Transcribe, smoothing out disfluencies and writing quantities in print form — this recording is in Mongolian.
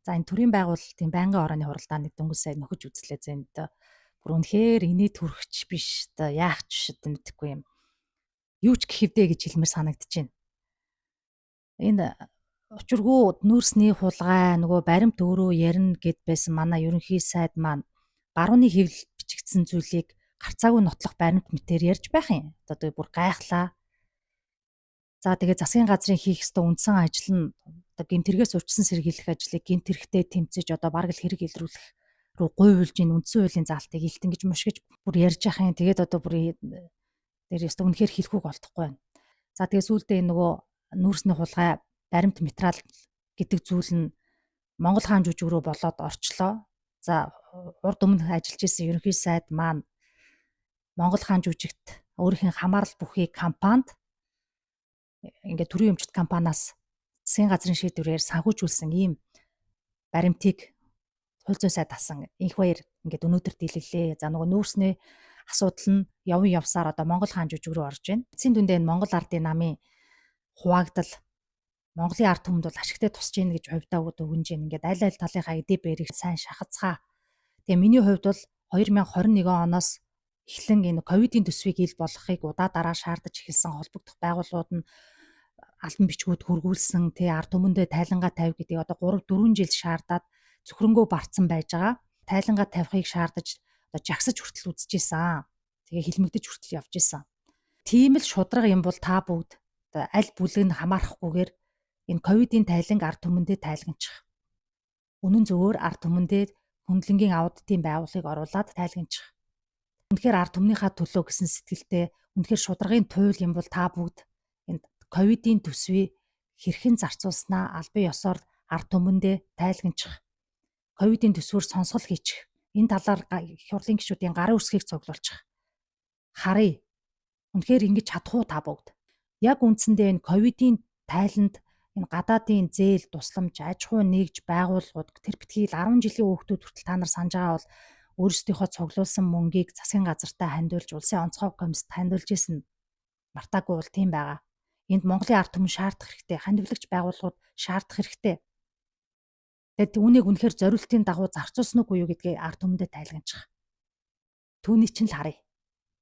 За энэ төрийн байгуулалтын байнгын орооны хуралдааныг дөнгөж сая нөхөж үзлээ зэн дээ. Бүр үнэхээр инээд хүрэгч биш дээ. Яах ч шид мэдхгүй юм. Юу ч гэхэвдэ гэж хэлмээр санагдаж байна. Энэ учиргүй нүүрсний хулгай нөгөө баримт өөрөө ярина гэд байсан манай ерөнхий сайд маань барууны хэвлэл бичигдсэн зүйлийг гарцаагүй нотлох баримт мэтээр ярьж байх юм. Одоо бүр гайхлаа. За тэгээ засгийн газрын хийх ёстой үндсэн ажил нь одоо гинтэргээс урьдчилан сэргийлэх ажлыг гинт хэрэгтэй тэмцэж одоо бараг л хэрэг илрүүлэх рүү гуйвуулж ийн үндсэн хуулийн заалтыг илтэн гэж мушгиж бүр ярьж ахын. Тэгээд одоо бүр дээр ёстой үнэхээр хэлэхүүг олдохгүй байна. За тэгээ сүүлдээ энэ нөгөө нүүрсний хулгай баримт материал гэдэг зүйл нь Монгол хаан жүжиг рүү болоод орчлоо. За урд өмнө ажиллаж исэн ерөнхий сайд маань Монгол хаан жүжигт өөрийнх нь хамаарал бүхий кампанид ингээд төрийн өмчт компаниас засгийн газрын шийдвэрээр санхүүжүүлсэн ийм баримтыг хууль зүйн сайд асан инх баяр ингээд өнөөдөр дийлгэлээ. За нөгөө нүүрсний асуудал нь явн явсаар одоо Монгол хаан жүжиг рүү орж байна. Эцсийн дүндээ Монгол ардын намын хуваагдал Монголын ард түмэнд бол ашигтай тусч ийн гэж хувьдаа өгнж байна. Ингээд аль аль талынхаа эдээ бэрийг сайн шахацгаа. Тэгээ миний хувьд бол 2021 оноос эхлэн энэ ковидын төсвийг ил болгохыг удаа дараа шаардаж эхэлсэн холбогдох байгууллагууд нь албан бичгүүд хургуулсан тий ард түмэндээ тайлангаа тавь гэдэг одоо 3-4 жил шаардаад зөвхөрөнгөө барцсан байж байгаа. Тайлангаа тавихыг шаардаж одоо жагсаж хүртэл үзчихсэн. Тэгээ хилмигдэж хүртэл явж исэн. Тийм л шудраг юм бол та бүгд одоо аль бүлэг нь хамаарахгүйгээр энэ ковидын тайланг ард түмэндээ тайлганчих. Үнэн зөвөөр ард түмэндээ хөндлөнгийн аудитын байгууллагыг оруулаад тайлганчих. Үнэхээр ард түмнийхээ төлөө гэсэн сэтгэлтэй үнэхээр шударгын туйл юм бол та бүгд энэ ковидын төсвийг хэрхэн зарцуулснаа албан ёсоор ард түмэндээ тайлганчих. Ковидын төсвөөр сонсгол хийчих. Энэ талаар их хурлын гишүүдийн гарын үсгийг цуглуулчих. Харъя. Үнэхээр ингэж чадах уу та бүгд? Яг үндсэндээ энэ ковидын тайланд энэ гадаадын зээл тусламж аж ахуй нэгж байгууллагууд тэр битгий 10 жилийн хүүхдүүд хүртэл та нар санаж байгаа бол өөрсдийнхөө цуглуулсан мөнгийг засгийн газартаа хандуулж улсын онцгой комиссад хандуулж исэн мартаагүй бол тийм байгаа. Энд Монголын ард түмэн шаардах хэрэгтэй, хандивлагч байгууллагууд шаардах хэрэгтэй. Тэгээд үүнийг үнэхээр зориултын дагуу зарцуулсан уу юу гэдгийг ард түмэндээ тайлганчих. Түүнийг чинь л харъя.